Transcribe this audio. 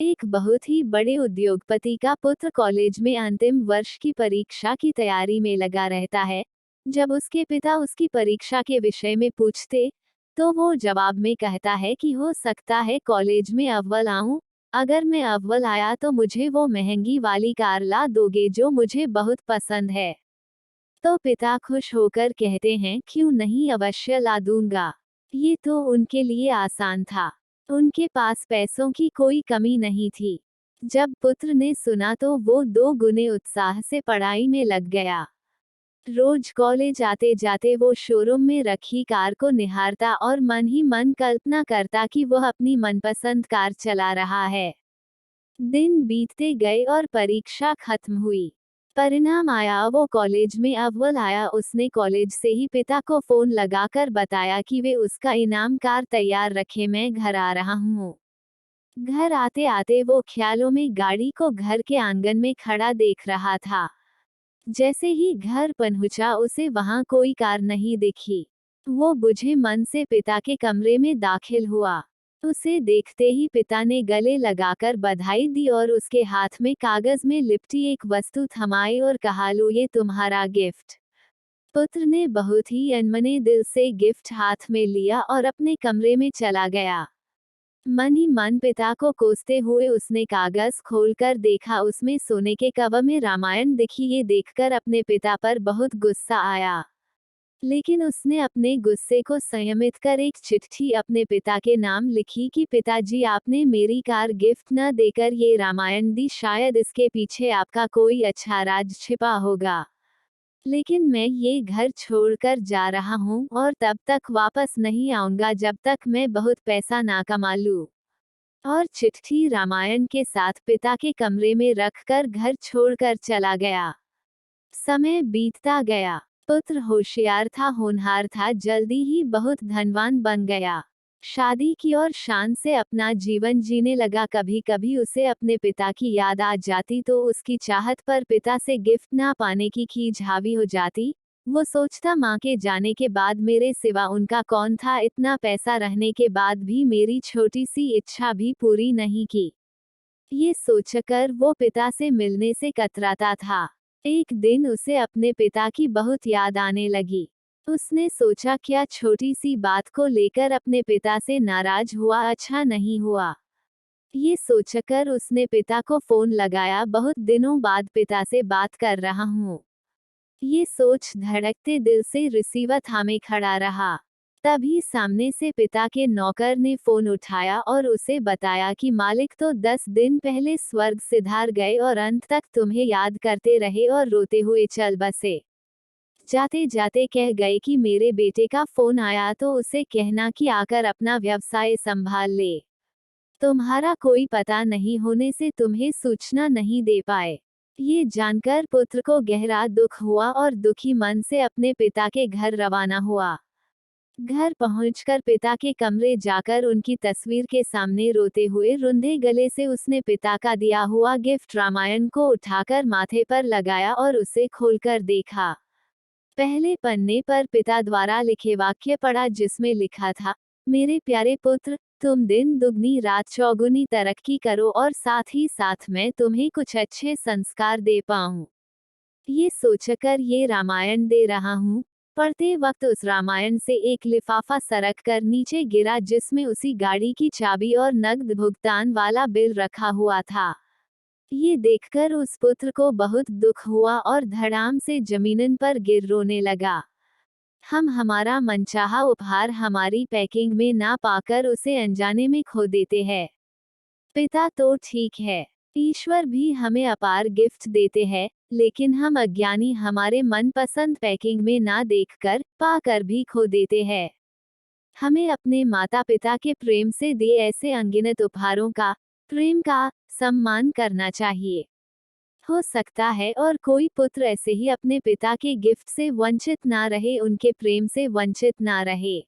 एक बहुत ही बड़े उद्योगपति का पुत्र कॉलेज में अंतिम वर्ष की परीक्षा की तैयारी में लगा रहता है। जब उसके पिता उसकी परीक्षा के विषय में पूछते, तो वो जवाब में कहता है कि हो सकता है कॉलेज में अव्वल आऊं। अगर मैं अव्वल आया तो मुझे वो महंगी वाली कार ला दोगे जो मुझे बहुत पसंद है। तो पिता खुश होकर कहते हैं, क्यों नहीं, अवश्य ला दूंगा। ये तो उनके लिए आसान था। उनके पास पैसों की कोई कमी नहीं थी। जब पुत्र ने सुना तो वो दो गुने उत्साह से पढ़ाई में लग गया। रोज कॉलेज आते जाते वो शोरूम में रखी कार को निहारता और मन ही मन कल्पना करता कि वह अपनी मनपसंद कार चला रहा है। दिन बीतते गए और परीक्षा खत्म हुई। परिणाम आया, वो कॉलेज में अव्वल आया। उसने कॉलेज से ही पिता को फोन लगाकर बताया कि वे उसका इनाम कार तैयार रखे, मैं घर आ रहा हूँ। घर आते आते वो ख्यालों में गाड़ी को घर के आंगन में खड़ा देख रहा था। जैसे ही घर पहुंचा उसे वहां कोई कार नहीं दिखी। वो बुझे मन से पिता के कमरे में दाखिल हुआ। उसे देखते ही पिता ने गले लगाकर बधाई दी और उसके हाथ में कागज में लिपटी एक वस्तु थमाई और कहा, लो ये तुम्हारा गिफ्ट। पुत्र ने बहुत ही अनमने दिल से गिफ्ट हाथ में लिया और अपने कमरे में चला गया। मन ही मन पिता को कोसते हुए उसने कागज खोलकर देखा, उसमें सोने के कवर में रामायण दिखी। ये देखकर अपने पिता पर बहुत गुस्सा आया, लेकिन उसने अपने गुस्से को संयमित कर एक चिट्ठी अपने पिता के नाम लिखी कि पिताजी, आपने मेरी कार गिफ्ट न देकर ये रामायण दी, शायद इसके पीछे आपका कोई अच्छा राज छिपा होगा। लेकिन मैं ये घर छोड़कर जा रहा हूँ और तब तक वापस नहीं आऊंगा जब तक मैं बहुत पैसा ना कमा लूं। और चिट्ठी रामायण के साथ पिता के कमरे में रखकर घर छोड़कर चला गया। समय बीतता गया। पुत्र होशियार था, होनहार था, जल्दी ही बहुत धनवान बन गया। शादी की और शान से अपना जीवन जीने लगा। कभी कभी उसे अपने पिता की याद आ जाती तो उसकी चाहत पर पिता से गिफ्ट ना पाने की खीज हावी हो जाती। वो सोचता, माँ के जाने के बाद मेरे सिवा उनका कौन था, इतना पैसा रहने के बाद भी मेरी छोटी सी इच्छा भी पूरी नहीं की। ये सोचकर वो पिता से मिलने से कतराता था। एक दिन उसे अपने पिता की बहुत याद आने लगी। उसने सोचा, क्या छोटी सी बात को लेकर अपने पिता से नाराज हुआ अच्छा नहीं हुआ। ये सोचकर उसने पिता को फोन लगाया, बहुत दिनों बाद पिता से बात कर रहा हूँ। ये सोच धड़कते दिल से रिसीवर थामे खड़ा रहा। तभी सामने से पिता के नौकर ने फोन उठाया और उसे बताया कि मालिक तो 10 दिन पहले स्वर्ग सिधार गए और अंत तक तुम्हें याद करते रहे और रोते हुए चल बसे। जाते जाते कह गए कि मेरे बेटे का फोन आया तो उसे कहना कि आकर अपना व्यवसाय संभाल ले। तुम्हारा कोई पता नहीं होने से तुम्हें सूचना नहीं दे पाए। ये जानकर पुत्र को गहरा दुख हुआ और दुखी मन से अपने पिता के घर रवाना हुआ। घर पहुंचकर पिता के कमरे जाकर उनकी तस्वीर के सामने रोते हुए रुंधे गले से उसने पिता का दिया हुआ गिफ्ट रामायण को उठाकर माथे पर लगाया और उसे खोलकर देखा। पहले पन्ने पर पिता द्वारा लिखे वाक्य पढ़ा, जिसमें लिखा था, मेरे प्यारे पुत्र, तुम दिन दुगनी रात चौगुनी तरक्की करो और साथ ही साथ मैं तुम्हें कुछ अच्छे संस्कार दे पाऊं। ये सोचकर ये रामायण दे रहा हूँ। पढ़ते वक्त उस रामायण से एक लिफाफा सरक कर नीचे गिरा, जिसमें उसी गाड़ी की चाबी और नकद भुगतान वाला बिल रखा हुआ था। ये देखकर उस पुत्र को बहुत दुख हुआ और धड़ाम से जमीन पर गिर रोने लगा। हम हमारा मनचाहा उपहार हमारी पैकिंग में ना पाकर उसे अनजाने में खो देते हैं। पिता तो ठीक है, ईश्वर भी हमें अपार गिफ्ट देते हैं, लेकिन हम अज्ञानी हमारे मनपसंद पैकिंग में ना देखकर पाकर भी खो देते हैं। हमें अपने माता पिता के प्रेम से दिए ऐसे अनगिनत उपहारों का, प्रेम का सम्मान करना चाहिए। हो सकता है और कोई पुत्र ऐसे ही अपने पिता के गिफ्ट से वंचित ना रहे, उनके प्रेम से वंचित ना रहे।